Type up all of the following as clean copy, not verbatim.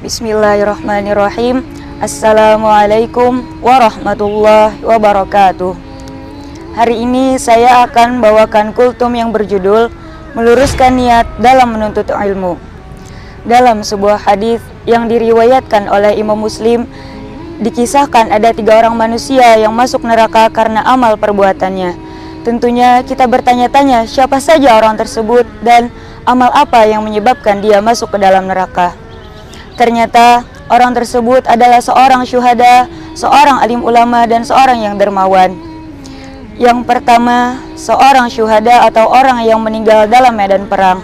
Bismillahirrahmanirrahim. Assalamualaikum warahmatullahi wabarakatuh. Hari ini saya akan bawakan kultum yang berjudul Meluruskan Niat dalam Menuntut Ilmu. Dalam sebuah hadis yang diriwayatkan oleh Imam Muslim, dikisahkan ada 3 orang manusia yang masuk neraka karena amal perbuatannya. Tentunya kita bertanya-tanya siapa saja orang tersebut dan amal apa yang menyebabkan dia masuk ke dalam neraka. Ternyata orang tersebut adalah seorang syuhada, seorang alim ulama, dan seorang yang dermawan. Yang pertama, seorang syuhada atau orang yang meninggal dalam medan perang.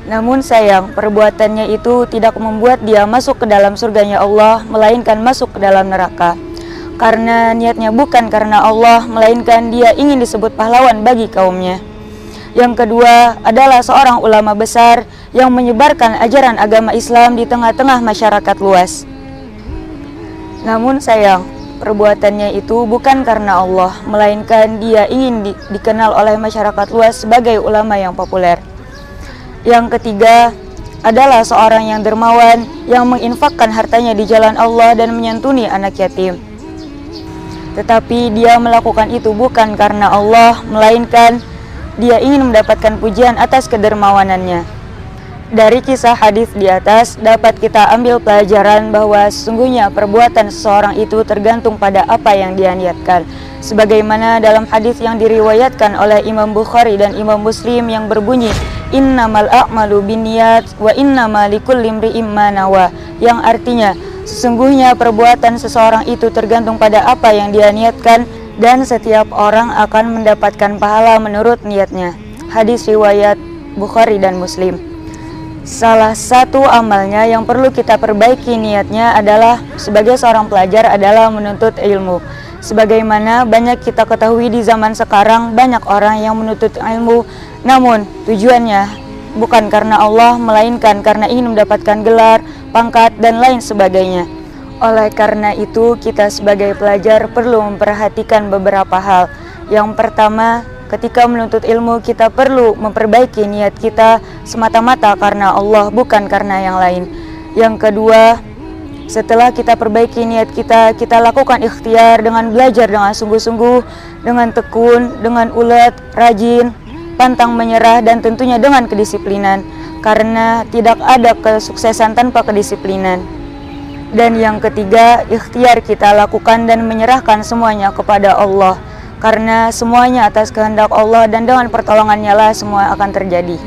Namun sayang, perbuatannya itu tidak membuat dia masuk ke dalam surganya Allah, melainkan masuk ke dalam neraka. Karena niatnya bukan karena Allah, melainkan dia ingin disebut pahlawan bagi kaumnya. Yang kedua adalah seorang ulama besar yang menyebarkan ajaran agama Islam di tengah-tengah masyarakat luas. Namun sayang, perbuatannya itu bukan karena Allah, melainkan dia ingin dikenal oleh masyarakat luas sebagai ulama yang populer. Yang ketiga adalah seorang yang dermawan yang menginfakkan hartanya di jalan Allah dan menyantuni anak yatim. Tetapi dia melakukan itu bukan karena Allah, melainkan dia ingin mendapatkan pujian atas kedermawanannya. Dari kisah hadis di atas dapat kita ambil pelajaran bahwa sesungguhnya perbuatan seseorang itu tergantung pada apa yang dia niatkan. Sebagaimana dalam hadis yang diriwayatkan oleh Imam Bukhari dan Imam Muslim yang berbunyi, Innamal a'malu binniyat wa innamal likulli imri'in ma nawa, yang artinya sesungguhnya perbuatan seseorang itu tergantung pada apa yang dia niatkan dan setiap orang akan mendapatkan pahala menurut niatnya. Hadis riwayat Bukhari dan Muslim. Salah satu amalnya yang perlu kita perbaiki niatnya adalah sebagai seorang pelajar adalah menuntut ilmu. Sebagaimana banyak kita ketahui di zaman sekarang, banyak orang yang menuntut ilmu namun tujuannya bukan karena Allah, melainkan karena ingin mendapatkan gelar, pangkat, dan lain sebagainya. Oleh karena itu, kita sebagai pelajar perlu memperhatikan beberapa hal. Yang pertama, ketika menuntut ilmu, kita perlu memperbaiki niat kita semata-mata karena Allah, bukan karena yang lain. Yang kedua, setelah kita perbaiki niat kita, kita lakukan ikhtiar dengan belajar dengan sungguh-sungguh, dengan tekun, dengan ulet, rajin, pantang menyerah, dan tentunya dengan kedisiplinan. Karena tidak ada kesuksesan tanpa kedisiplinan. Dan yang ketiga, ikhtiar kita lakukan dan menyerahkan semuanya kepada Allah. Karena semuanya atas kehendak Allah dan dengan pertolongannya lah semua akan terjadi.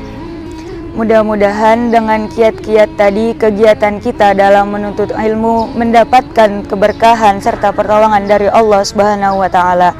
Mudah-mudahan dengan kiat-kiat tadi, kegiatan kita dalam menuntut ilmu mendapatkan keberkahan serta pertolongan dari Allah Subhanahu wa Ta'ala,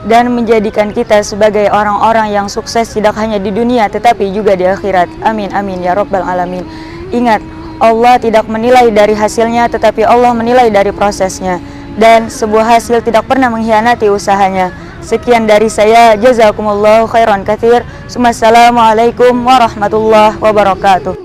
dan menjadikan kita sebagai orang-orang yang sukses tidak hanya di dunia tetapi juga di akhirat. Amin amin ya rabbal alamin. Ingat, Allah tidak menilai dari hasilnya tetapi Allah menilai dari prosesnya, dan sebuah hasil tidak pernah mengkhianati usahanya. Sekian dari saya, jazakumullahu khairan katsir. Assalamualaikum warahmatullahi wabarakatuh.